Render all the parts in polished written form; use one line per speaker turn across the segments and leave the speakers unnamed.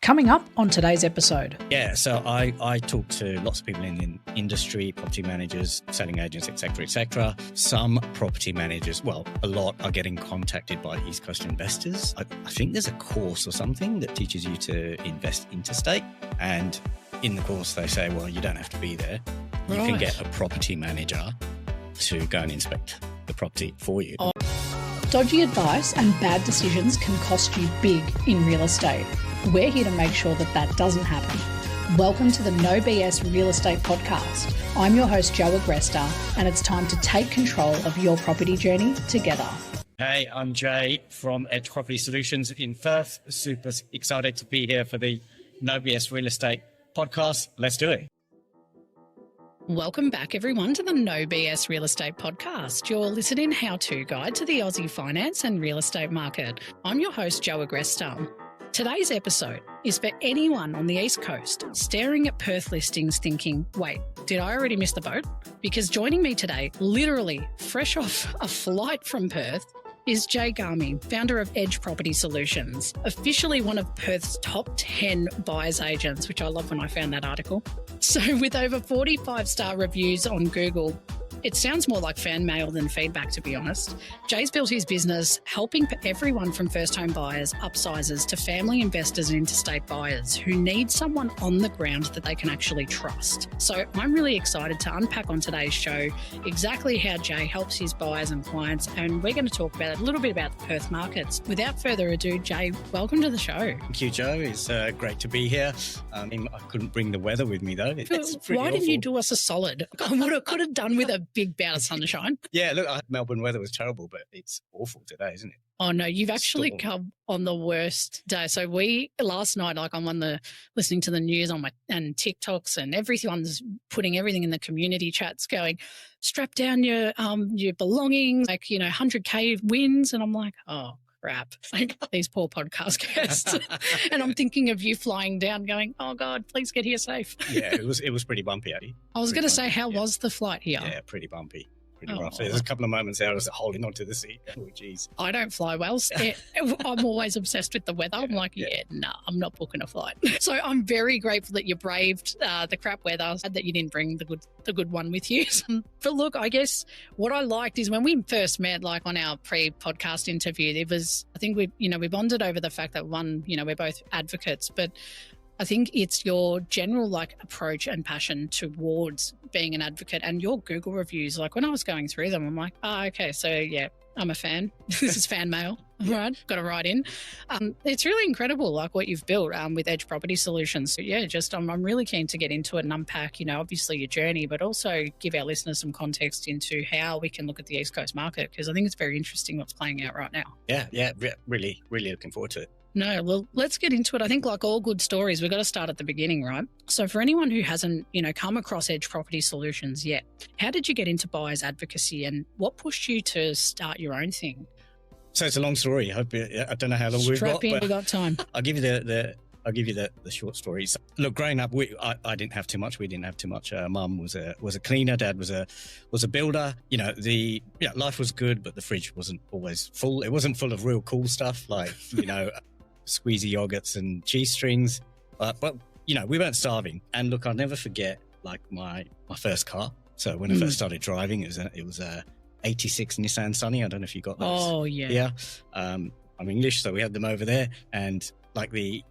Coming up on today's episode.
Yeah, so I talk to lots of people in the industry, property managers, selling agents, etc. Some property managers, well, a lot are getting contacted by East Coast investors. I think there's a course or something that teaches you to invest interstate. And in the course, they say, well, you don't have to be there. You can get a property manager to go and inspect the property for you.
Dodgy advice and bad decisions can cost you big in real estate. We're here to make sure that that doesn't happen. Welcome to the No BS Real Estate Podcast. I'm your host, Joe Agresta, and it's time to take control of your property journey together.
Hey, I'm Jay from Edge Property Solutions in Perth. Super excited to be here for the No BS Real Estate Podcast. Let's do it.
Welcome back, everyone, to the No BS Real Estate Podcast, your listening how-to guide to the Aussie finance and real estate market. I'm your host, Joe Agresta. Today's episode is for anyone on the East Coast staring at Perth listings thinking, wait, did I already miss the boat? Because joining me today, literally fresh off a flight from Perth, is Gami, founder of Edge Property Solutions, officially one of Perth's top 10 buyers agents, which I love when I found that article. So with over 45-star reviews on Google, it sounds more like fan mail than feedback, to be honest. Jay's built his business helping everyone from first-home buyers, upsizers, to family investors and interstate buyers who need someone on the ground that they can actually trust. So I'm really excited to unpack on today's show exactly how Jay helps his buyers and clients, and we're going to talk about a little bit about the Perth markets. Without further ado, Jay, welcome to the show.
Thank you, Joe. It's great to be here. I couldn't bring the weather with me, though.
Why didn't you do us a solid? I could have done with a big bout of sunshine.
Yeah, look, Melbourne weather was terrible, but it's awful today, isn't it?
Oh no, you've actually come on the worst day. So last night, I'm on listening to the news and TikToks, and everyone's putting everything in the community chats going, strap down your belongings, 100K wins. And I'm like, oh crap, these poor podcast guests. And I'm thinking of you flying down going, oh God, please get here safe.
Yeah, it was pretty bumpy, Eddie.
I was going to say, how was the flight here?
Yeah, pretty bumpy. Pretty rough. There's a couple of moments there I was holding onto the seat. Oh, geez.
I don't fly well. I'm always obsessed with the weather. I'm like, I'm not booking a flight. So I'm very grateful that you braved the crap weather, that you didn't bring the good one with you. But look, I guess what I liked is when we first met, on our pre-podcast interview, I think we bonded over the fact that we're both advocates, but I think it's your general approach and passion towards being an advocate, and your Google reviews. When I was going through them, I'm like, okay, so yeah, I'm a fan. This is fan mail. Right, got to write in. It's really incredible, what you've built with Edge Property Solutions. So yeah, I'm really keen to get into it and unpack, obviously your journey, but also give our listeners some context into how we can look at the East Coast market, because I think it's very interesting what's playing out right now.
Yeah, really, really looking forward to it.
No, well, let's get into it. I think like all good stories, we've got to start at the beginning, right? So for anyone who hasn't, come across Edge Property Solutions yet, how did you get into buyers advocacy, and what pushed you to start your own thing?
So it's a long story. I don't know how long we've got.
We've got time.
I'll give you the short story. So, look, growing up, I didn't have too much. We didn't have too much. Mum was a cleaner. Dad was a builder. Life was good, but the fridge wasn't always full. It wasn't full of real cool stuff like squeezy yogurts and cheese strings. But we weren't starving. And look, I'll never forget my first car. So when I first started driving, it was a 86 Nissan Sunny. I don't know if you got those.
Oh yeah.
Yeah. I'm English, so we had them over there, and the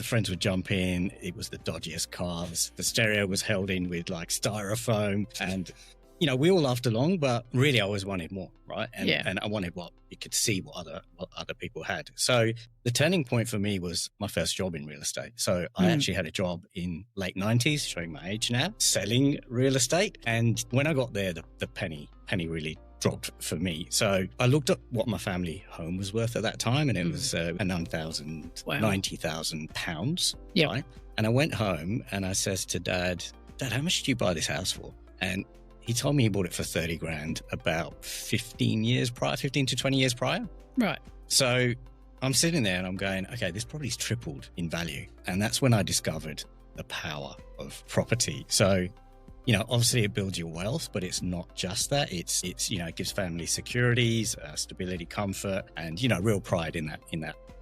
friends would jump in. It was the dodgiest cars. The stereo was held in with styrofoam, and we all laughed along, but really I always wanted more, right? And I wanted what you could see what other people had. So the turning point for me was my first job in real estate. So I actually had a job in late 90s, showing my age now, selling real estate. And when I got there, the penny really dropped for me. So I looked up what my family home was worth at that time, and it was £90,000.
Yeah.
Right? And I went home and I says to Dad, how much did you buy this house for? And he told me he bought it for 30 grand about 15 to 20 years prior.
Right.
So I'm sitting there and I'm going, okay, this property's tripled in value. And that's when I discovered the power of property. So, obviously it builds your wealth, but it's not just that. It's it gives family securities, stability, comfort, and, real pride in that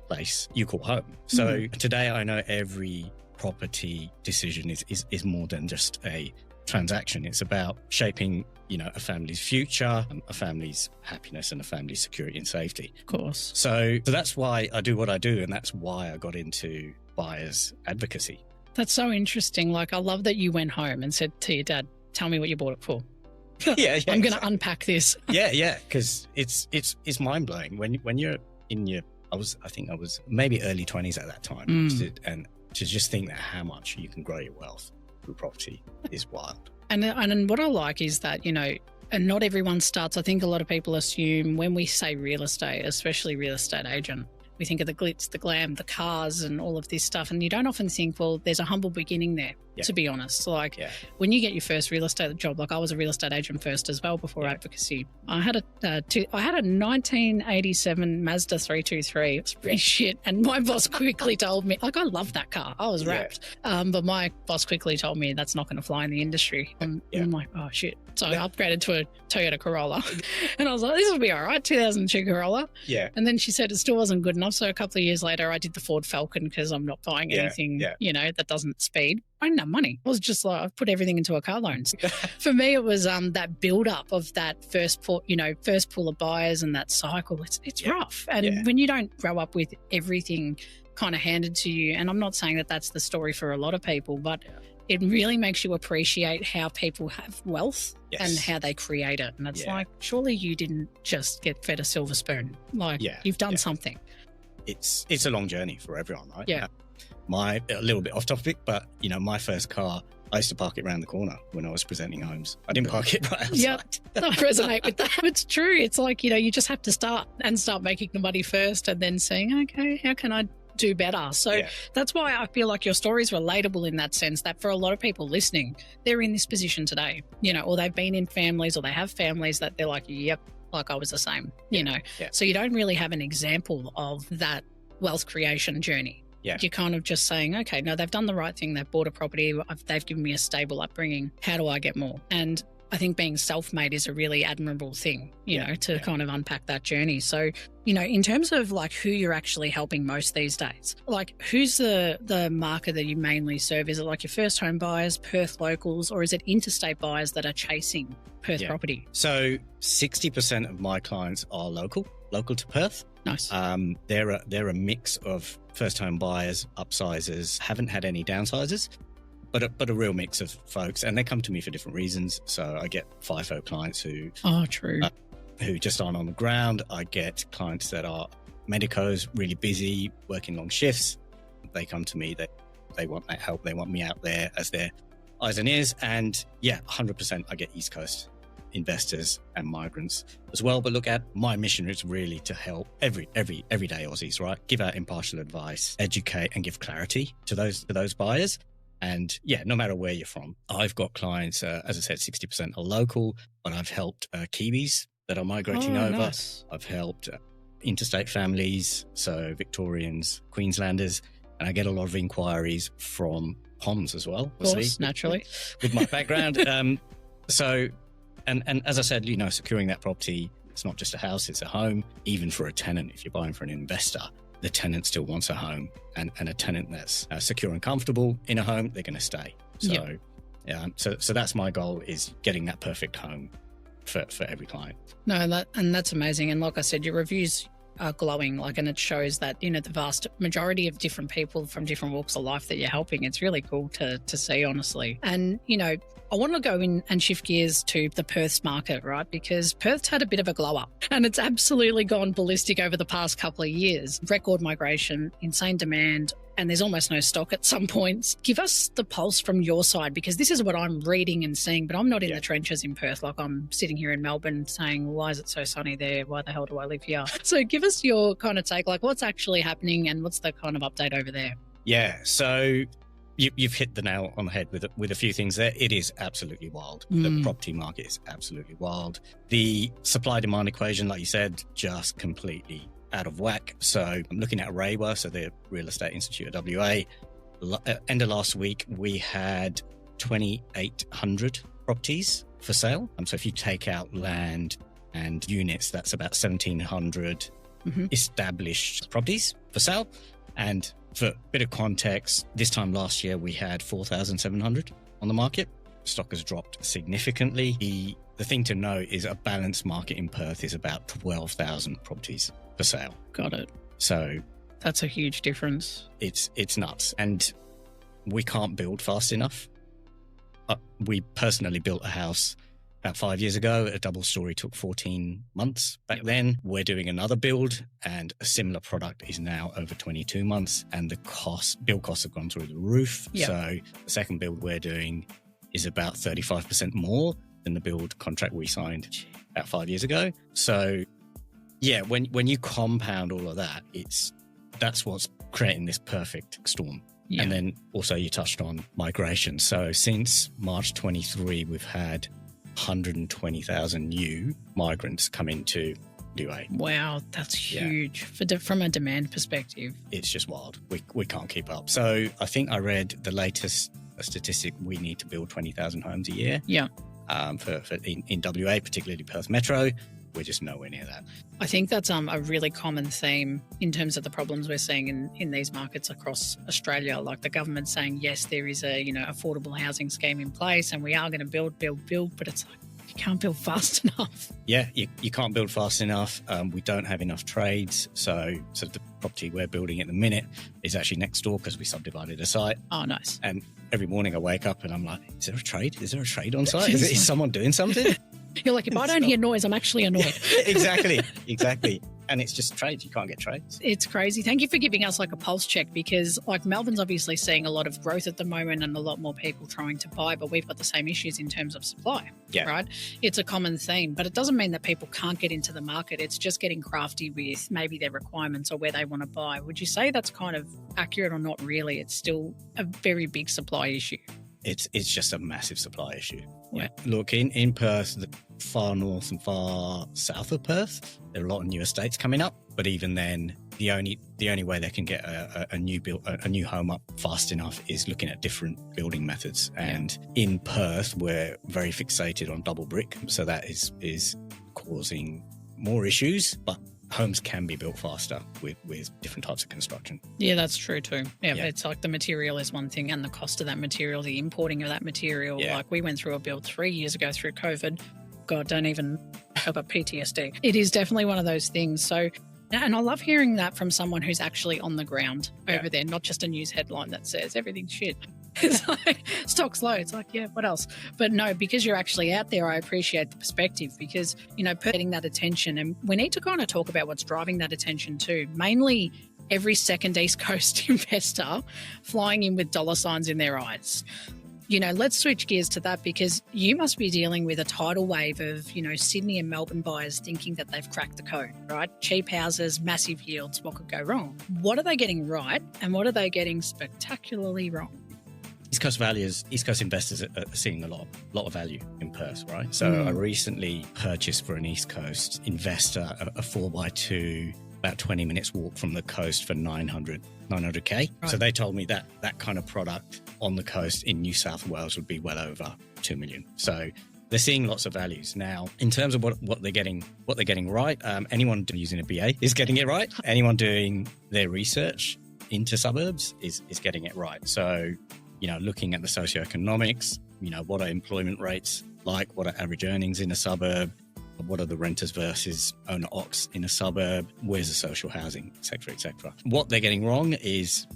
place you call home. So today I know every property decision is more than just a transaction. It's about shaping, a family's future, a family's happiness, and a family's security and safety.
Of course.
So that's why I do what I do, and that's why I got into buyers advocacy.
That's so interesting. Like, I love that you went home and said to your dad, "Tell me what you bought it for."
Yeah,
I'm going to unpack this.
Yeah, because it's mind blowing when you're in your. I think I was maybe early 20s at that time, and to just think that how much you can grow your wealth through property is wild.
And what I like is that, and not everyone starts. I think a lot of people assume when we say real estate, especially real estate agent, we think of the glitz, the glam, the cars and all of this stuff. And you don't often think, well, there's a humble beginning there, to be honest. Like when you get your first real estate job, like I was a real estate agent first as well before advocacy. I had a 1987 Mazda 323. It was pretty shit. And my boss quickly told me, like, I love that car. I was wrapped. But my boss quickly told me that's not going to fly in the industry. And I'm like, oh, shit. So I upgraded to a Toyota Corolla. And I was like, this will be all right, 2002 Corolla.
Yeah.
And then she said it still wasn't good enough. So a couple of years later, I did the Ford Falcon because I'm not buying anything, that doesn't speed. I didn't have money. I was just like, I put everything into a car loans. For me, it was that build up of that first pool of buyers and that cycle. It's rough. And when you don't grow up with everything kind of handed to you, and I'm not saying that that's the story for a lot of people, but it really makes you appreciate how people have wealth and how they create it. And it's like, surely you didn't just get fed a silver spoon. Like you've done something.
It's a long journey for everyone, right?
Yeah.
A little bit off topic, but my first car, I used to park it around the corner when I was presenting homes. I didn't park it right outside.
Yeah, I resonate with that. It's true. It's like, you just have to start making the money first and then saying, okay, how can I do better? So that's why I feel like your story is relatable in that sense, that for a lot of people listening, they're in this position today, or they've been in families or they have families that they're like, yep, like I was the same, So you don't really have an example of that wealth creation journey. Yeah. You're kind of just saying, okay, no, they've done the right thing. They've bought a property. They've given me a stable upbringing. How do I get more? And I think being self-made is a really admirable thing, to kind of unpack that journey. So, in terms of like who you're actually helping most these days, like who's the market that you mainly serve? Is it like your first home buyers, Perth locals, or is it interstate buyers that are chasing Perth property?
So 60% of my clients are local to Perth.
Nice.
They're a mix of first home buyers, upsizers, haven't had any downsizers, but a real mix of folks, and they come to me for different reasons. So I get FIFO clients who just aren't on the ground. I get clients that are medicos, really busy, working long shifts. They come to me. They want that help. They want me out there as their eyes and ears. And 100% I get East Coast investors and migrants as well. But look, at my mission is really to help everyday Aussies, right? Give out impartial advice, educate, and give clarity to those buyers. And no matter where you're from, I've got clients, as I said, 60% are local, but I've helped Kiwis that are migrating over.
Nice.
I've helped interstate families, so Victorians, Queenslanders, and I get a lot of inquiries from Poms as well.
Of course, naturally.
With my background. And as I said, securing that property, it's not just a house, it's a home. Even for a tenant, if you're buying for an investor, the tenant still wants a home, and a tenant that's secure and comfortable in a home, they're going to stay. So, so that's my goal, is getting that perfect home for every client.
No, that's amazing. And like I said, your reviews are glowing, and it shows that, the vast majority of different people from different walks of life that you're helping. It's really cool to see, honestly. And, I want to go in and shift gears to the Perth's market, right? Because Perth's had a bit of a glow up, and it's absolutely gone ballistic over the past couple of years. Record migration, insane demand, and there's almost no stock at some points. Give us the pulse from your side, because this is what I'm reading and seeing, but I'm not in the trenches in Perth. Like, I'm sitting here in Melbourne saying, why is it so sunny there? Why the hell do I live here? So give us your kind of take, like what's actually happening and what's the kind of update over there?
Yeah, so you've hit the nail on the head with a few things there. It is absolutely wild. The property market is absolutely wild. The supply-demand equation, like you said, just completely out of whack. So I'm looking at REWA, so the Real Estate Institute of WA. End of last week, we had 2,800 properties for sale. So if you take out land and units, that's about 1,700 established properties for sale. And for a bit of context, this time last year, we had 4,700 on the market. Stock has dropped significantly. The thing to know is a balanced market in Perth is about 12,000 properties for sale.
Got it.
So
that's a huge difference.
It's nuts. And we can't build fast enough. We personally built a house about 5 years ago. A double story took 14 months back then. We're doing another build, and a similar product is now over 22 months. And the build costs have gone through the roof.
Yep.
So the second build we're doing is about 35% more than the build contract we signed about 5 years ago. So yeah, when you compound all of that, that's what's creating this perfect storm. Yeah. And then also you touched on migration. So since March 23, we've had 120,000 new migrants come into UA.
Wow, that's huge from a demand perspective.
It's just wild. We can't keep up. So I think I read the latest statistic, we need to build 20,000 homes a year.
Yeah.
In WA, particularly Perth Metro. We're just nowhere near that.
I think that's a really common theme in terms of the problems we're seeing in these markets across Australia. Like the government saying, yes, there is a affordable housing scheme in place and we are going to build, but it's like you can't build fast enough.
Yeah, you can't build fast enough. We don't have enough trades. So the property we're building at the minute is actually next door because we subdivided a site.
Oh, nice.
And every morning I wake up and I'm like, is there a trade? Is there a trade on site? Is someone doing something?
You're like, if I don't hear noise, I'm actually annoyed.
Exactly. And it's just trades. You can't get trades.
It's crazy. Thank you for giving us like a pulse check, because like Melbourne's obviously seeing a lot of growth at the moment and a lot more people trying to buy, but we've got the same issues in terms of supply, right? It's a common theme, but it doesn't mean that people can't get into the market. It's just getting crafty with maybe their requirements or where they want to buy. Would you say that's kind of accurate or not really? It's still a very big supply issue.
It's just a massive supply issue.
Yeah.
Look, in Perth, the far north and far south of Perth, there are a lot of new estates coming up. But even then, the only way they can get a new home up fast enough is looking at different building methods. And in Perth, we're very fixated on double brick, so that is causing more issues. But homes can be built faster with different types of construction.
Yeah, that's true too. Yeah, it's like the material is one thing and the cost of that material, the importing of that material. Yeah. Like we went through a build 3 years ago through COVID. God, don't even have a PTSD. It is definitely one of those things. So, and I love hearing that from someone who's actually on the ground over there, not just a news headline that says everything's shit. It's like stock's low. It's like, yeah, what else? But no, because you're actually out there, I appreciate the perspective because, getting that attention. And we need to kind of talk about what's driving that attention too. Mainly every second East Coast investor flying in with dollar signs in their eyes. Let's switch gears to that because you must be dealing with a tidal wave of, Sydney and Melbourne buyers thinking that they've cracked the code, right? Cheap houses, massive yields, what could go wrong? What are they getting right and what are they getting spectacularly wrong?
East Coast investors are seeing a lot of value in Perth, right? So I recently purchased for an East Coast investor a 4x2, about 20 minutes walk from the coast for 900K. Right. So they told me that kind of product on the coast in New South Wales would be well over 2 million. So they're seeing lots of values. Now, in terms of what they're getting right, anyone using a BA is getting it right. Anyone doing their research into suburbs is getting it right. So looking at the socioeconomics, what are employment rates like? What are average earnings in a suburb? What are the renters versus owner occs in a suburb? Where's the social housing, et cetera, et cetera. What they're getting wrong is,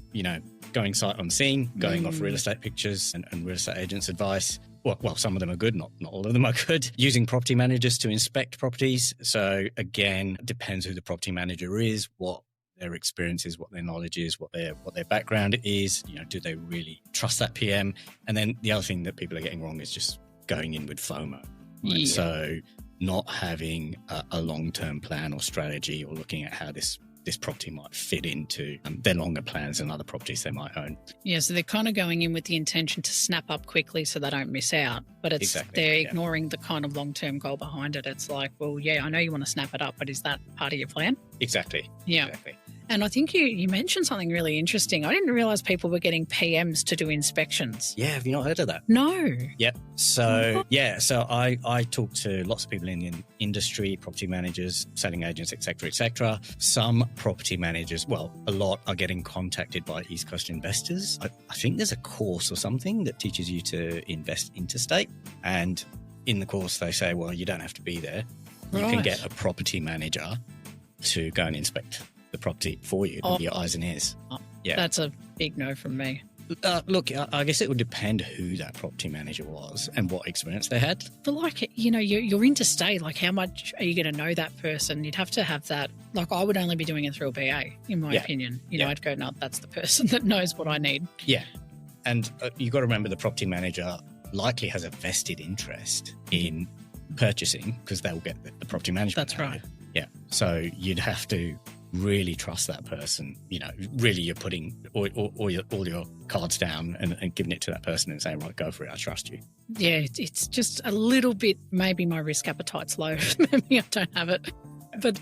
going sight unseen, going off real estate pictures and real estate agents' advice. Well, some of them are good, not all of them are good. Using property managers to inspect properties. So again, it depends who the property manager is, what their experience is, what their knowledge is, what their background is. Do they really trust that PM? And then the other thing that people are getting wrong is just going in with FOMO. Right? Yeah. So not having a long-term plan or strategy or looking at how this property might fit into their longer plans and other properties they might own. Yeah,
so they're kind of going in with the intention to snap up quickly so they don't miss out. But they're ignoring the kind of long-term goal behind it. It's like, well, yeah, I know you want to snap it up, but is that part of your plan?
Exactly.
Yeah. Exactly. And I think you mentioned something really interesting. I didn't realise people were getting PMs to do inspections.
Yeah, have you not heard of that?
No.
Yep. So, so I talk to lots of people in the industry, property managers, selling agents, etc. Some property managers, well, a lot are getting contacted by East Coast investors. I think there's a course or something that teaches you to invest interstate. And in the course, they say, well, you don't have to be there. You can get a property manager to go and inspect the property for you, with your eyes and ears. Yeah,
that's a big no from me.
Look, I guess it would depend who that property manager was and what experience they had.
But like, you're interstate. Like, how much are you going to know that person? You'd have to have that. Like, I would only be doing it through a BA, in my opinion. I'd go, no, that's the person that knows what I need.
Yeah. And you've got to remember the property manager likely has a vested interest in purchasing because they'll get the property management.
That's right.
Yeah. So you'd have to really trust that person. Really you're putting all your cards down and giving it to that person and saying, right, go for it. I trust you.
Yeah, it's just a little bit, maybe my risk appetite's low. Maybe I don't have it. But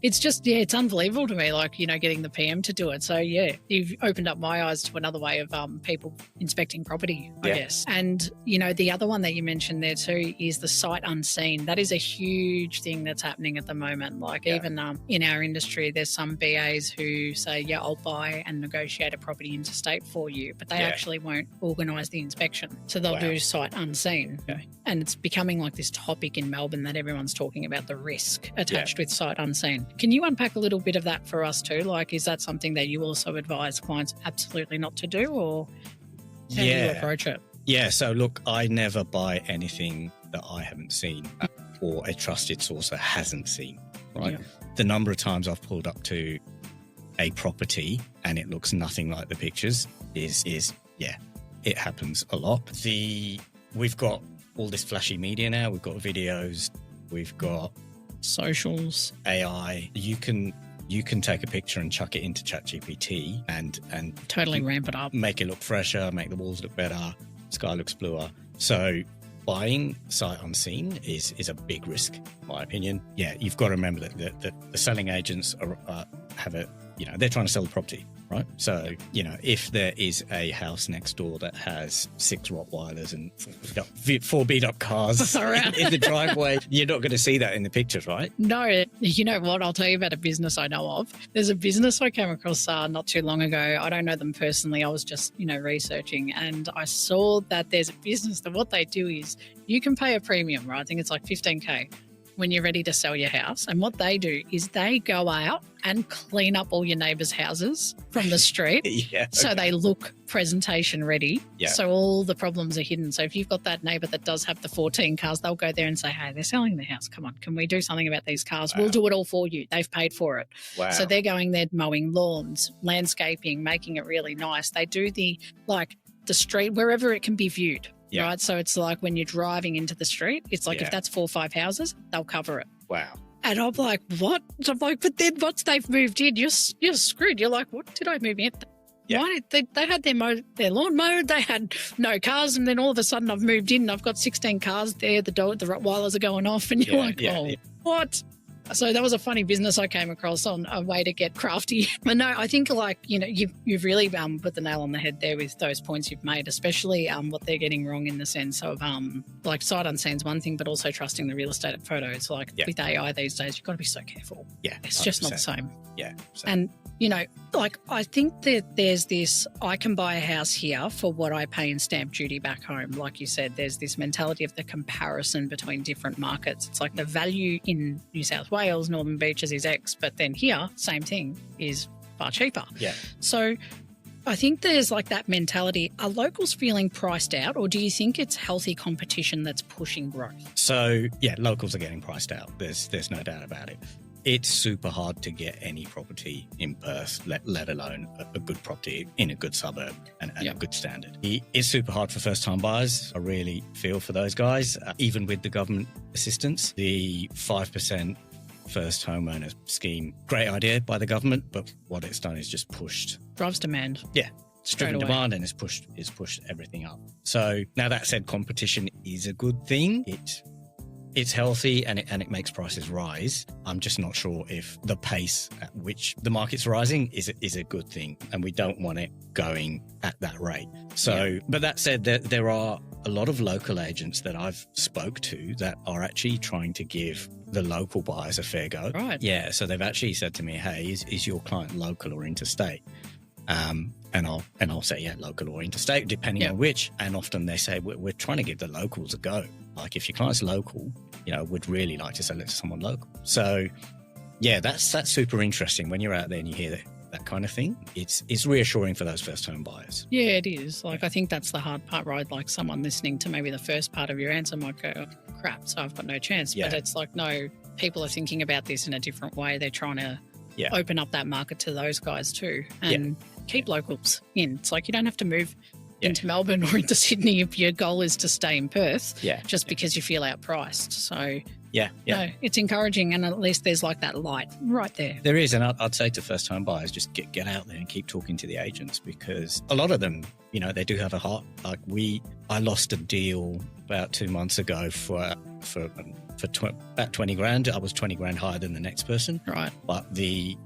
it's just, it's unbelievable to me, like, getting the PM to do it. So, you've opened up my eyes to another way of people inspecting property, I guess. And, the other one that you mentioned there too is the sight unseen. That is a huge thing that's happening at the moment. Like even in our industry, there's some BAs who say, I'll buy and negotiate a property interstate for you, but they actually won't organise the inspection. So they'll do sight unseen. Okay. And it's becoming like this topic in Melbourne that everyone's talking about, the risk attached with sight unseen. Can you unpack a little bit of that for us too? Like, is that something that you also advise clients absolutely not to do, or how do you approach it?
Yeah, so look, I never buy anything that I haven't seen or a trusted source that hasn't seen, right? Yeah. The number of times I've pulled up to a property and it looks nothing like the pictures is it happens a lot. We've got all this flashy media now. We've got videos, we've got
socials,
AI. You can take a picture and chuck it into ChatGPT and
totally ramp it up,
make it look fresher, make the walls look better, sky looks bluer. So buying sight unseen is a big risk, in my opinion. Yeah, you've got to remember that the selling agents they're trying to sell the property, right? So, if there is a house next door that has 6 Rottweilers and 4 beat-up cars in the driveway, you're not going to see that in the pictures, right?
No. You know what? I'll tell you about a business I know of. There's a business I came across not too long ago. I don't know them personally. I was just, researching, and I saw that there's a business that what they do is you can pay a premium, right? I think it's like $15,000 when you're ready to sell your house. And what they do is they go out and clean up all your neighbours' houses from the street. So they look presentation ready. Yeah. So all the problems are hidden. So if you've got that neighbour that does have the 14 cars, they'll go there and say, hey, they're selling the house. Come on, can we do something about these cars? Wow. We'll do it all for you. They've paid for it. Wow. So they're going there mowing lawns, landscaping, making it really nice. They do the street wherever it can be viewed. Yeah. Right. So it's like when you're driving into the street, it's like if that's 4 or 5 houses, they'll cover it.
Wow.
And I'm like, what? I'm like, but then once they've moved in, you're screwed. You're like, what did I move in? Yeah. Why did they had their lawn mowed, they had no cars, and then all of a sudden I've moved in and I've got 16 cars there, the Rottweilers are going off, and you're what? So that was a funny business I came across on a way to get crafty. But no, I think you've really put the nail on the head there with those points you've made, especially what they're getting wrong in the sense of sight unseen is one thing, but also trusting the real estate photos. With AI these days, you've got to be so careful. Yeah, it's 100%. Just not the same.
Yeah,
and I think that there's this, I can buy a house here for what I pay in stamp duty back home. Like you said, there's this mentality of the comparison between different markets. It's like the value in New South Wales, Northern Beaches is X, but then here, same thing, is far cheaper.
Yeah.
So I think there's that mentality. Are locals feeling priced out, or do you think it's healthy competition that's pushing growth?
So, locals are getting priced out. There's no doubt about it. It's super hard to get any property in Perth, let alone a good property in a good suburb and a good standard. It's super hard for first-time buyers. I really feel for those guys. Even with the government assistance, the 5% first homeowner scheme, great idea by the government, but what it's done is just pushed.
Drives demand.
Yeah. It's driven demand and it's pushed everything up. So now that said, competition is a good thing. It's healthy and it makes prices rise. I'm just not sure if the pace at which the market's rising is a good thing, and we don't want it going at that rate. So, but that said, there are a lot of local agents that I've spoke to that are actually trying to give the local buyers a fair go.
Right.
Yeah. So they've actually said to me, hey, is your client local or interstate? And I'll say, yeah, local or interstate, depending on which. And often they say, we're trying to give the locals a go. Like if your client's local, would really like to sell it to someone local. So yeah, that's super interesting when you're out there and you hear that kind of thing. It's reassuring for those first home buyers.
Yeah, it is. Like, I think that's the hard part, right? Like someone listening to maybe the first part of your answer might go, oh, crap, so I've got no chance. Yeah. But it's like, no, people are thinking about this in a different way. They're trying to open up that market to those guys too and keep locals in. It's like you don't have to move into Melbourne or into Sydney if your goal is to stay in Perth just because you feel outpriced. So no, it's encouraging, and at least there's like that light right there.
There is, and I'd say to first home buyers, just get out there and keep talking to the agents, because a lot of them, they do have a heart. Like I lost a deal about 2 months ago for about 20 grand. I was 20 grand higher than the next person.
Right.
But the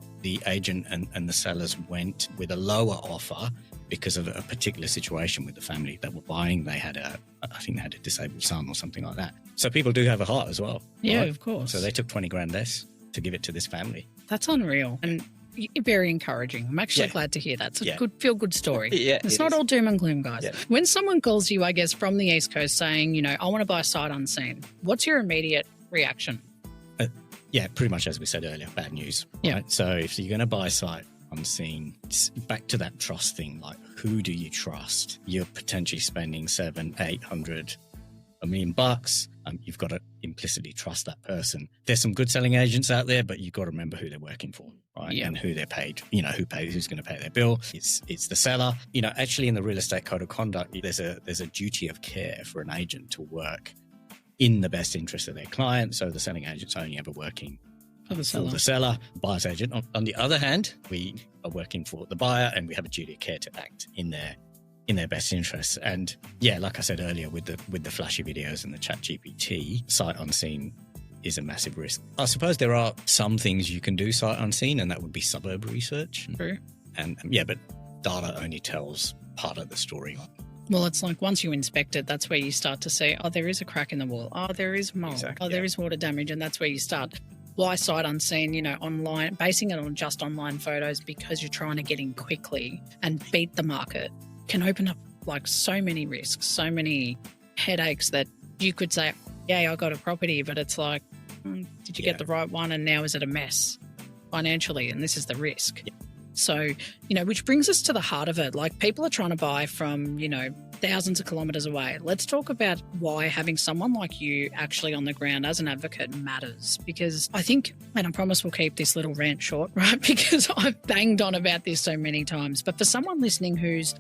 agent and the sellers went with a lower offer because of a particular situation with the family that were buying. I think they had a disabled son or something like that. So people do have a heart as well.
Yeah,
right?
Of course.
So they took 20 grand less to give it to this family.
That's unreal and very encouraging. I'm actually glad to hear that. It's a feel-good story. It's not all doom and gloom, guys. Yeah. When someone calls you, I guess, from the East Coast saying, I want to buy sight unseen, what's your immediate reaction?
Pretty much as we said earlier, bad news. Right? Yeah. So if you're going to buy sight unseen, it's back to that trust thing. Like, who do you trust? You're potentially spending $700-800 $1 million. You've got to implicitly trust that person. There's some good selling agents out there, but you've got to remember who they're working for, right? Yeah. And who they're paid. Who's going to pay their bill. It's the seller. Actually, in the real estate code of conduct, there's a duty of care for an agent to work in the best interest of their client. So the selling agent's only ever working for the seller. Buyer's agent, on the other hand, we are working for the buyer, and we have a duty of care to act in their best interests. And like I said earlier, with the flashy videos and the ChatGPT, sight unseen is a massive risk. I suppose there are some things you can do sight unseen, and that would be suburb research.
True.
And but data only tells part of the story.
Well, it's like once you inspect it, that's where you start to see, there is a crack in the wall. There is mold. Exactly, there is water damage. And that's where you start. Why sight unseen, online, basing it on just online photos because you're trying to get in quickly and beat the market can open up like so many risks, so many headaches that you could say, I got a property, but it's like, did you get the right one? And now is it a mess financially? And this is the risk. Yeah. So, which brings us to the heart of it. Like, people are trying to buy from, thousands of kilometres away. Let's talk about why having someone like you actually on the ground as an advocate matters. Because I think, and I promise we'll keep this little rant short, right? Because I've banged on about this so many times. But for someone listening who's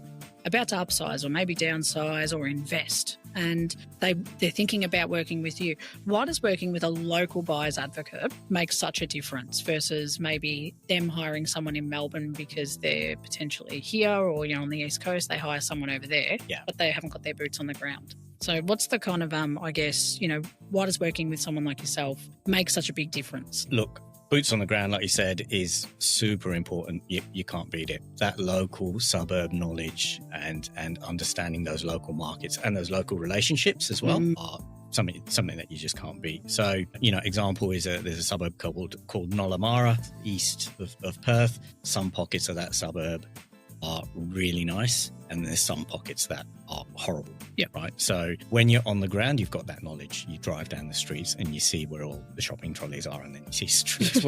about to upsize or maybe downsize or invest, and they're thinking about working with you, why does working with a local buyer's advocate make such a difference versus maybe them hiring someone in Melbourne because they're potentially here, or on the East Coast they hire someone over there, but they haven't got their boots on the ground? So what's the kind of why does working with someone like yourself make such a big difference?
Look, boots on the ground, like you said, is super important. You can't beat it. That local suburb knowledge and understanding those local markets and those local relationships as well are something that you just can't beat. So, example is there's a suburb called Nollamara, east of Perth. Some pockets of that suburb are really nice, and there's some pockets that are horrible. Yeah. Right. So when you're on the ground, you've got that knowledge. You drive down the streets and you see where all the shopping trolleys are, and then you see streets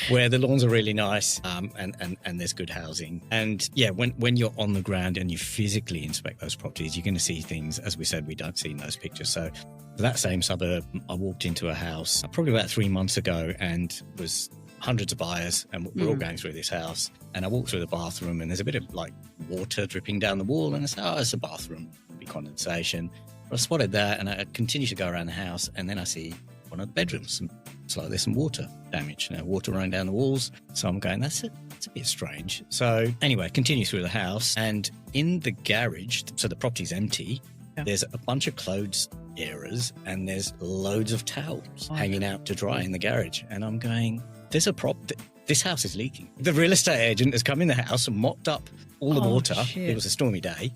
where the lawns are really nice, and there's good housing. And when you're on the ground and you physically inspect those properties, you're going to see things, as we said, we don't see in those pictures. So for that same suburb, I walked into a house probably about 3 months ago, and was hundreds of buyers, and we're all going through this house. And I walked through the bathroom, and there's a bit of like water dripping down the wall, and I said, it's a bathroom, it'll be condensation. But I spotted that, and I continue to go around the house, and then I see one of the bedrooms, it's like there's some water damage, water running down the walls. So I'm going, that's a bit strange. So anyway, continue through the house, and in the garage, so the property's empty, there's a bunch of clothes errors, and there's loads of towels hanging out to dry in the garage. And I'm going, there's a problem. This house is leaking. The real estate agent has come in the house and mopped up all the water. Shit. It was a stormy day,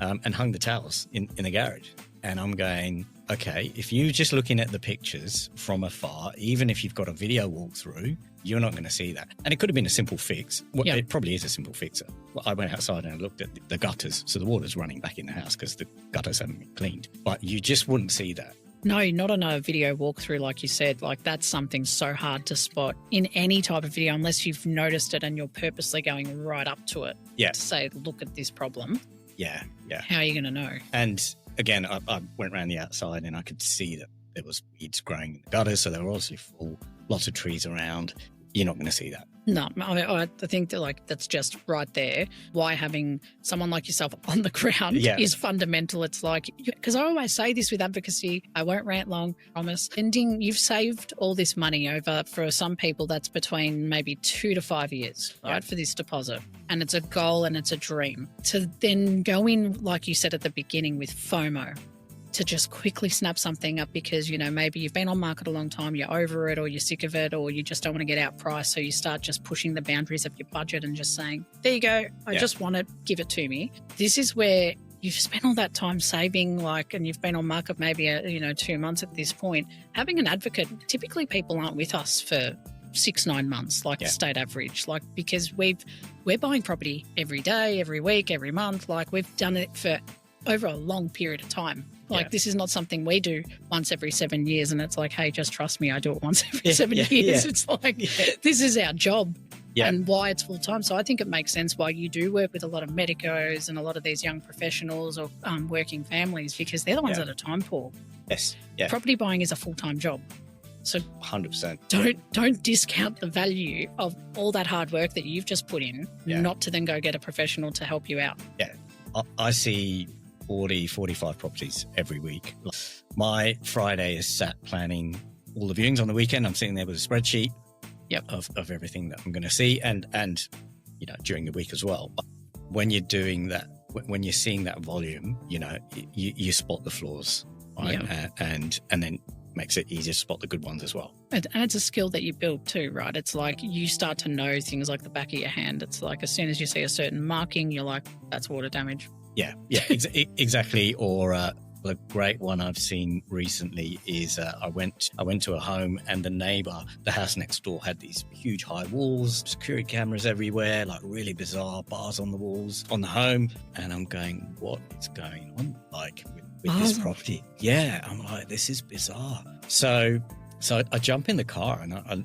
and hung the towels in the garage. And I'm going, okay, if you're just looking at the pictures from afar, even if you've got a video walkthrough, you're not going to see that. And it could have been a simple fix. Well, It probably is a simple fix. Well, I went outside and I looked at the gutters. So the water's running back in the house because the gutters haven't been cleaned. But you just wouldn't see that.
No, not on a video walkthrough, like you said. Like, that's something so hard to spot in any type of video unless you've noticed it and you're purposely going right up to it to say, look at this problem.
Yeah.
How are you going to know?
And again, I went around the outside and I could see that there was weeds growing in the gutters. So they were obviously full, lots of trees around. You're not going to see that.
No, I think that that's just right there. Why having someone like yourself on the ground is fundamental. It's like, because I always say this with advocacy, I won't rant long, promise. Ending, you've saved all this money over, for some people, that's between maybe 2 to 5 years, right, for this deposit. And it's a goal and it's a dream. To then go in, like you said at the beginning, with FOMO, to just quickly snap something up because, maybe you've been on market a long time, you're over it or you're sick of it or you just don't want to get outpriced. So you start just pushing the boundaries of your budget and just saying, there you go, I just want it, give it to me. This is where you've spent all that time saving, and you've been on market maybe, 2 months at this point. Having an advocate, typically people aren't with us for 6-9 months, the state average, because we're buying property every day, every week, every month. We've done it for over a long period of time. This is not something we do once every 7 years and it's like, hey, just trust me, I do it once every 7 years. It's like, this is our job and why it's full time. So I think it makes sense why you do work with a lot of medicos and a lot of these young professionals or working families, because they're the ones that are time poor.
Yes. Yeah.
Property buying is a full-time job. So
100%.
Don't discount the value of all that hard work that you've just put in, not to then go get a professional to help you out.
Yeah. I see 40, 45 properties every week. My Friday is sat planning all the viewings on the weekend. I'm sitting there with a spreadsheet of everything that I'm going to see and during the week as well. But when you're doing that, when you're seeing that volume, you spot the flaws, right? And then makes it easier to spot the good ones as well.
And it's a skill that you build too, right? It's like you start to know things like the back of your hand. It's like as soon as you see a certain marking, you're like, that's water damage.
Yeah, exactly. Or the great one I've seen recently is I went to a home and the house next door had these huge high walls, security cameras everywhere, really bizarre bars on the walls on the home. And I'm going, what is going on with this property? Yeah, I'm like, this is bizarre. So I jump in the car and I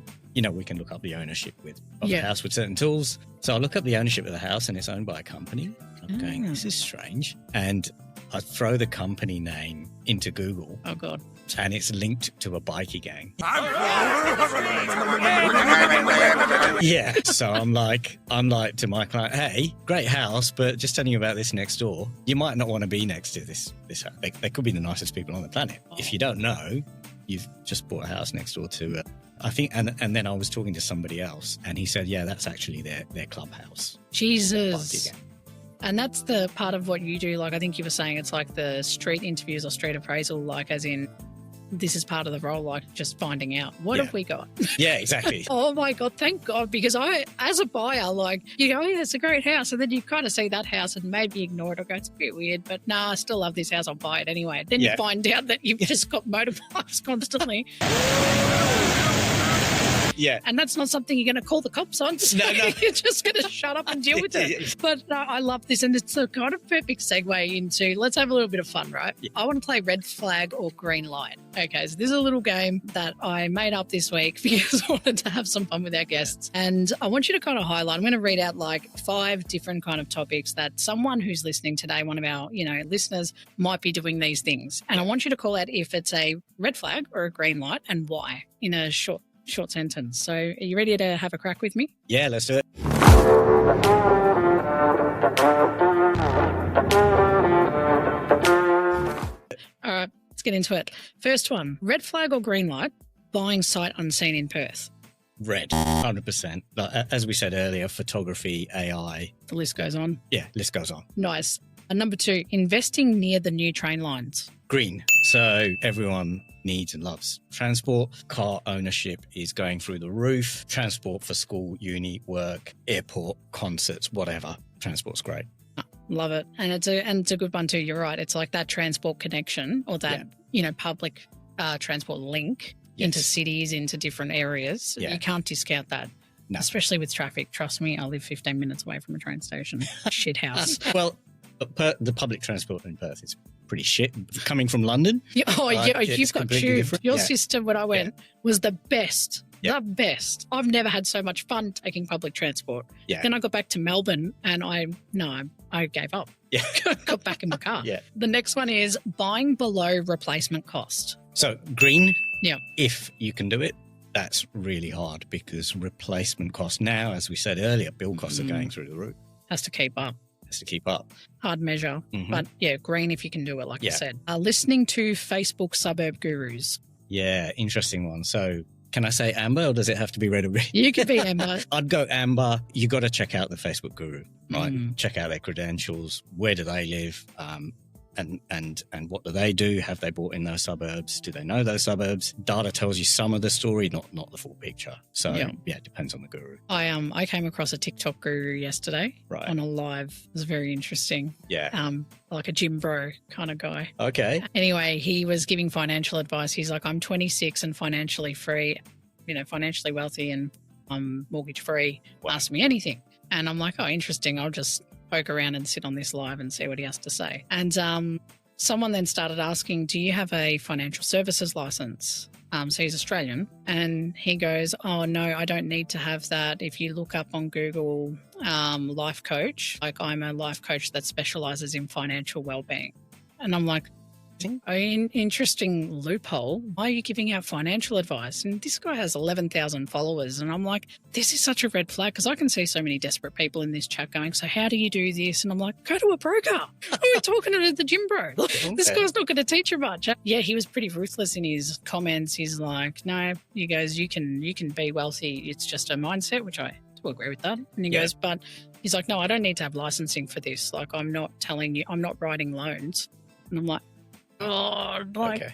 we can look up the ownership of the house with certain tools. So I look up the ownership of the house and it's owned by a company. I'm going, this is strange. And I throw the company name into Google.
Oh, God.
And it's linked to a bikie gang. Yeah. So I'm like to my client, hey, great house, but just telling you about this next door. You might not want to be next to this house. They could be the nicest people on the planet. If you don't know, you've just bought a house next door to I think, and then I was talking to somebody else and he said, yeah, that's actually their clubhouse.
Jesus. And that's the part of what you do. I think you were saying it's like the street interviews or street appraisal, as in this is part of the role, just finding out what have we got.
Yeah, exactly.
Oh my God, thank God. Because I, as a buyer, you go, yeah, it's a great house. And then you kind of see that house and maybe ignore it or go, it's a bit weird, but I still love this house. I'll buy it anyway. Then you find out that you've just got motorbikes constantly.
Yeah.
And that's not something you're going to call the cops on. So no. You're just going to shut up and deal with it. But I love this. And it's a kind of perfect segue into, let's have a little bit of fun, right? Yeah. I want to play red flag or green light. Okay, so this is a little game that I made up this week because I wanted to have some fun with our guests. And I want you to kind of highlight, I'm going to read out 5 different kind of topics that someone who's listening today, one of our, listeners might be doing these things. And I want you to call out if it's a red flag or a green light and why in a short sentence. So are you ready to have a crack with me?
Yeah, let's do it.
All right, let's get into it. First one, red flag or green light, buying sight unseen in Perth?
Red, 100%. As we said earlier, photography, AI.
The list goes on.
Yeah, list goes on.
Nice. And number 2, investing near the new train lines?
Green. So everyone needs and loves transport. Car ownership is going through the roof. Transport for school, uni, work, airport, concerts, whatever. Transport's great.
Love it. And it's a good one too. You're right. It's like that transport connection or that, public transport link into cities, into different areas. Yeah. You can't discount that. No. Especially with traffic. Trust me, I live 15 minutes away from a train station. Shit house.
Well, the public transport in Perth is pretty shit. Coming from London.
You've got tubes. Your sister, when I went, was the best. Yep. The best. I've never had so much fun taking public transport. Yeah. Then I got back to Melbourne and I gave up. Yeah. Got back in my car. Yeah. The next one is buying below replacement cost.
So green, if you can do it, that's really hard because replacement cost now, as we said earlier, build costs are going through the roof.
Has to keep up.
Hard
measure. But green if you can do it, like I said. Listening to Facebook suburb gurus.
Yeah, interesting one. So can I say amber or does it have to be red or green?
You could be amber.
I'd go amber. You got to check out the Facebook guru, right? Check out their credentials. Where do they live? And what do they do? Have they bought in those suburbs? Do they know those suburbs? Data tells you some of the story, not the full picture. So it depends on the guru.
I came across a TikTok guru yesterday on a live. It was very interesting. Yeah. Like a gym bro kind of guy.
Okay.
Anyway, he was giving financial advice. He's like, I'm 26 and financially free, financially wealthy and I'm mortgage free. Wow. Ask me anything. And I'm like, oh, interesting. I'll just poke around and sit on this live and see what he has to say. And someone then started asking, do you have a financial services license? So he's Australian. And he goes, oh, no, I don't need to have that. If you look up on Google life coach, like I'm a life coach that specializes in financial well-being. And I'm like, interesting loophole. Why are you giving out financial advice? And this guy has 11,000 followers. And I'm like, this is such a red flag because I can see so many desperate people in this chat going, so how do you do this? And I'm like, go to a broker. We're talking to the gym bro. Okay. This guy's not going to teach you much. Yeah, he was pretty ruthless in his comments. He's like, no, he goes, you can be wealthy. It's just a mindset, which I do agree with that. And he goes, but he's like, no, I don't need to have licensing for this. Like, I'm not telling you, I'm not writing loans. And I'm like,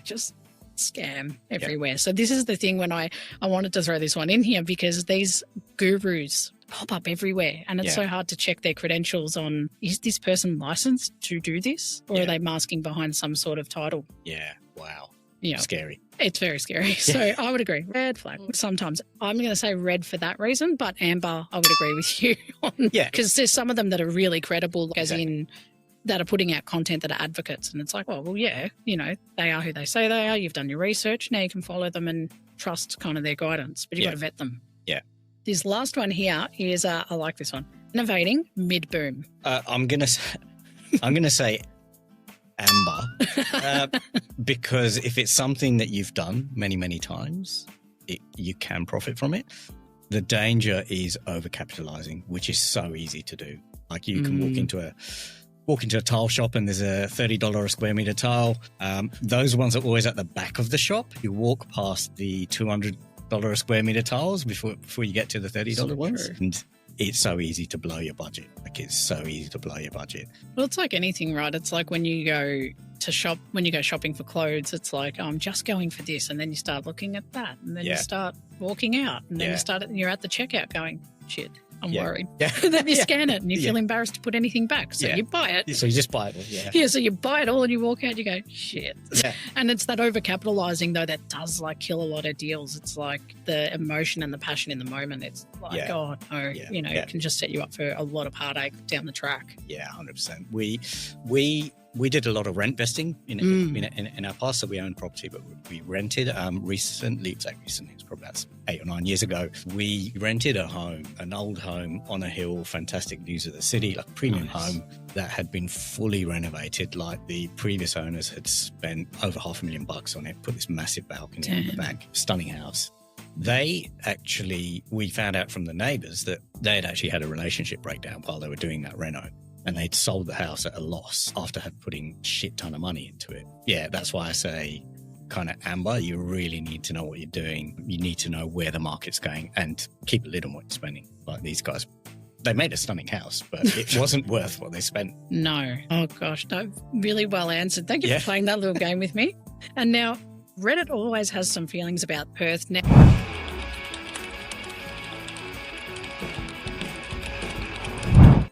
just scam everywhere. Yep. So this is the thing when I wanted to throw this one in here because these gurus pop up everywhere and it's so hard to check their credentials on, is this person licensed to do this or are they masking behind some sort of title?
Yeah. Wow. Yeah. Scary.
It's very scary. So I would agree. Red flag. Sometimes I'm going to say red for that reason, but amber, I would agree with you on. Yeah. Because there's some of them that are really credible, as in that are putting out content that are advocates. And it's like, well, they are who they say they are. You've done your research. Now you can follow them and trust kind of their guidance, but you've got to vet them.
Yeah.
This last one here is, I like this one. Innovating mid-boom.
I'm going to say amber because if it's something that you've done many, many times, you can profit from it. The danger is overcapitalizing, which is so easy to do. Like you can walk into a tile shop and there's a $30 a square meter tile. Those ones are always at the back of the shop. You walk past the $200 a square meter tiles before you get to the $30 ones. And it's so easy to blow your budget.
Well, it's like anything, right? It's like when you go to shop, when you go shopping for clothes, it's like, I'm just going for this. And then you start looking at that. And then you start walking out. And then you're at the checkout going, shit. I'm worried. Yeah. Then you scan it and you feel embarrassed to put anything back. So you buy it.
So you just buy it.
So you buy it all and you walk out and you go, shit. Yeah. And it's that overcapitalizing though that does like kill a lot of deals. It's like the emotion and the passion in the moment. It's like, oh no, it can just set you up for a lot of heartache down the track.
Yeah, 100%. We did a lot of rent vesting in our past, so we owned property, but we rented recently. It was probably about 8 or 9 years ago. We rented a home, an old home on a hill, fantastic views of the city, like premium home that had been fully renovated. Like the previous owners had spent over $500,000 on it, put this massive balcony in the back, stunning house. We found out from the neighbours that they had actually had a relationship breakdown while they were doing that reno. And they'd sold the house at a loss after putting shit ton of money into it. Yeah, that's why I say kind of amber. You really need to know what you're doing. You need to know where the market's going and keep a lid on what you're spending. Like these guys, they made a stunning house, but it wasn't worth what they spent.
No. Oh, gosh. No, really well answered. Thank you for playing that little game with me. And now, Reddit always has some feelings about Perth now.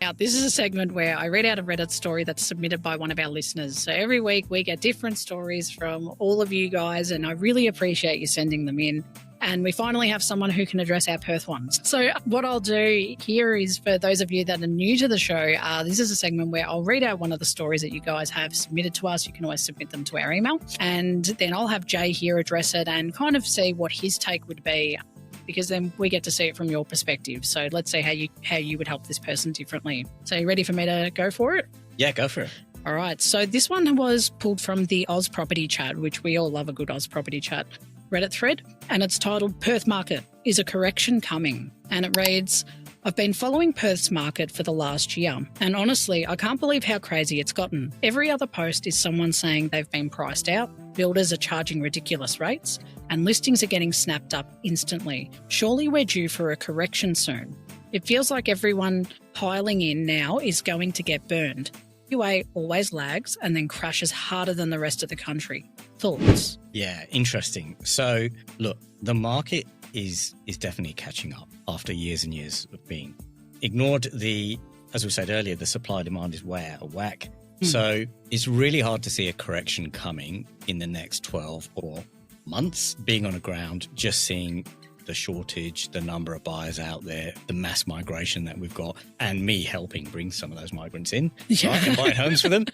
Now, this is a segment where I read out a Reddit story that's submitted by one of our listeners. So every week we get different stories from all of you guys, and I really appreciate you sending them in. And we finally have someone who can address our Perth ones. So what I'll do here is, for those of you that are new to the show, this is a segment where I'll read out one of the stories that you guys have submitted to us. You can always submit them to our email. And then I'll have Jay here address it and kind of see what his take would be, because then we get to see it from your perspective. So let's see how you would help this person differently. So you ready for me to go for it?
Yeah, go for it.
All right. So this one was pulled from the Oz Property Chat, which we all love a good Oz Property Chat Reddit thread. And it's titled, Perth Market, Is a Correction Coming? And it reads, I've been following Perth's market for the last year, and honestly, I can't believe how crazy it's gotten. Every other post is someone saying they've been priced out, builders are charging ridiculous rates, and listings are getting snapped up instantly. Surely we're due for a correction soon. It feels like everyone piling in now is going to get burned. UA always lags and then crashes harder than the rest of the country. Thoughts?
Yeah, interesting. So, look, the market is definitely catching up after years and years of being ignored. As we said earlier, the supply demand is way out of whack. So it's really hard to see a correction coming in the next 12 or months. Being on the ground, just seeing the shortage, the number of buyers out there, the mass migration that we've got, and me helping bring some of those migrants in so I can buy homes for them.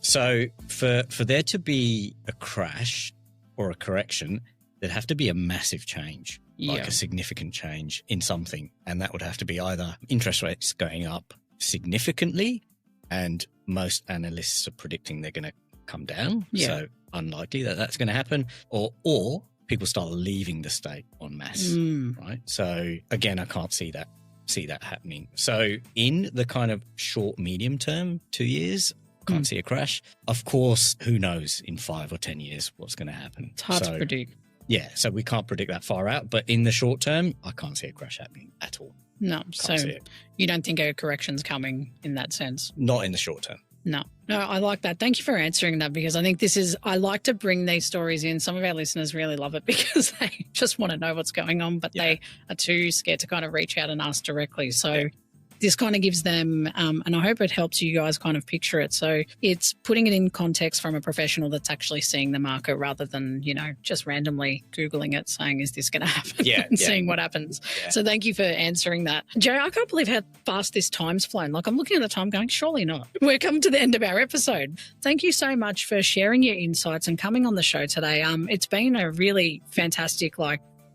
So for there to be a crash or a correction, there'd have to be a massive change, like a significant change in something. And that would have to be either interest rates going up significantly, and most analysts are predicting they're going to come down. So unlikely that that's going to happen, or people start leaving the state en masse, right? So again, I can't see that happening. So in the kind of short, medium term, 2 years, can't see a crash. Of course, who knows in 5 or 10 years what's going to happen.
It's hard to predict.
Yeah, so we can't predict that far out. But in the short term, I can't see a crash happening at all.
No, so you don't think a correction's coming in that sense?
Not in the short term.
No, I like that. Thank you for answering that, because I think I like to bring these stories in. Some of our listeners really love it because they just want to know what's going on, but they are too scared to kind of reach out and ask directly. So this kind of gives them, and I hope it helps you guys kind of picture it. So it's putting it in context from a professional that's actually seeing the market, rather than, just randomly Googling it saying, is this going to happen? And seeing what happens. Yeah. So thank you for answering that. Jay, I can't believe how fast this time's flown. Like, I'm looking at the time going, surely not. We're coming to the end of our episode. Thank you so much for sharing your insights and coming on the show today. It's been a really fantastic,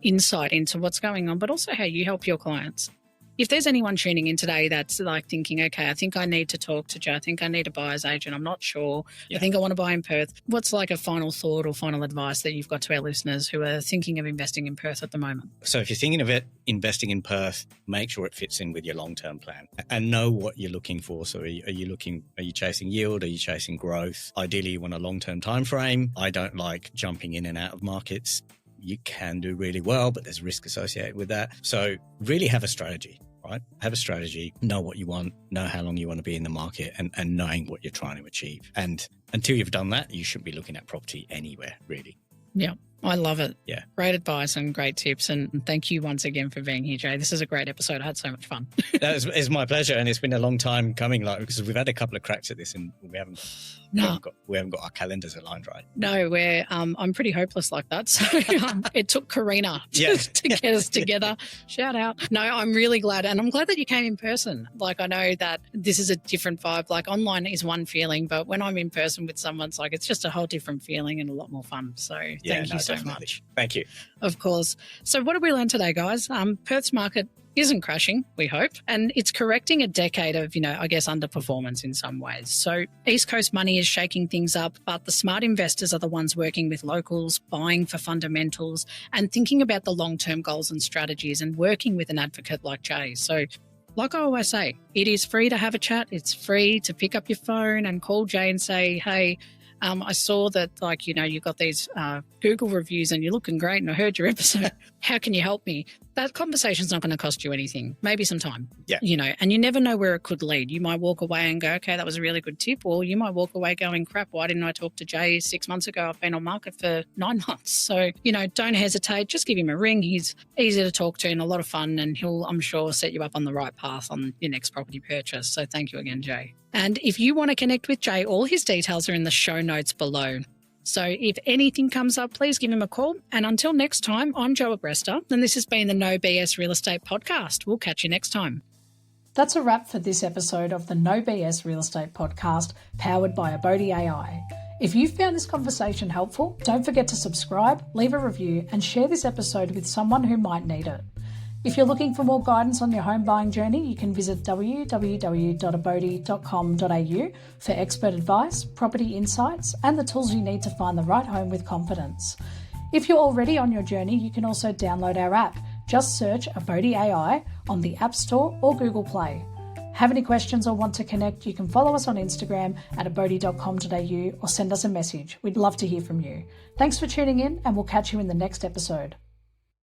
insight into what's going on, but also how you help your clients. If there's anyone tuning in today that's thinking, okay, I think I need to talk to Joe, I think I need a buyer's agent, I'm not sure, I think I want to buy in Perth, what's a final thought or final advice that you've got to our listeners who are thinking of investing in Perth at the moment? So
if you're thinking of investing in Perth, make sure it fits in with your long-term plan and know what you're looking for. So are you chasing yield? Are you chasing growth? Ideally, you want a long-term time frame. I don't like jumping in and out of markets. You can do really well, but there's risk associated with that. So really have a strategy, right? Have a strategy, know what you want, know how long you want to be in the market, and knowing what you're trying to achieve. And until you've done that, you shouldn't be looking at property anywhere, really. Yeah. I love it. Yeah. Great advice and great tips. And thank you once again for being here, Jay. This is a great episode. I had so much fun. It's my pleasure. And it's been a long time coming, because we've had a couple of cracks at this and we haven't got our calendars aligned right. No, I'm pretty hopeless like that. So it took Karina to get us together. Shout out. No, I'm really glad. And I'm glad that you came in person. I know that this is a different vibe. Online is one feeling, but when I'm in person with someone, it's just a whole different feeling and a lot more fun. So thank you so much. Thank you. Of course. So what did we learn today, guys? Perth's market isn't crashing, we hope, and it's correcting a decade of, underperformance in some ways. So East Coast money is shaking things up, but the smart investors are the ones working with locals, buying for fundamentals, and thinking about the long-term goals and strategies, and working with an advocate like Jay. So like I always say, it is free to have a chat. It's free to pick up your phone and call Jay and say, hey, I saw that, you got these Google reviews and you're looking great and I heard your episode. How can you help me?
that conversation's not going to cost you anything, maybe some time,
Yeah.
And you never know where it could lead. You might walk away and go, okay, that was a really good tip. Or you might walk away going, crap, why didn't I talk to Jay 6 months ago? I've been on market for 9 months. So, don't hesitate. Just give him a ring. He's easy to talk to and a lot of fun, and he'll, I'm sure, set you up on the right path on your next property purchase. So thank you again, Jay. And if you want to connect with Jay, all his details are in the show notes below. So if anything comes up, please give him a call. And until next time, I'm Jo Agresta, and this has been the No BS Real Estate Podcast. We'll catch you next time. That's a wrap for this episode of the No BS Real Estate Podcast, powered by Abodi AI. If you found this conversation helpful, don't forget to subscribe, leave a review, and share this episode with someone who might need it. If you're looking for more guidance on your home buying journey, you can visit www.abodi.com.au for expert advice, property insights, and the tools you need to find the right home with confidence. If you're already on your journey, you can also download our app. Just search Abodi AI on the App Store or Google Play. Have any questions or want to connect, you can follow us on Instagram at abodi.com.au or send us a message. We'd love to hear from you. Thanks for tuning in, and we'll catch you in the next episode.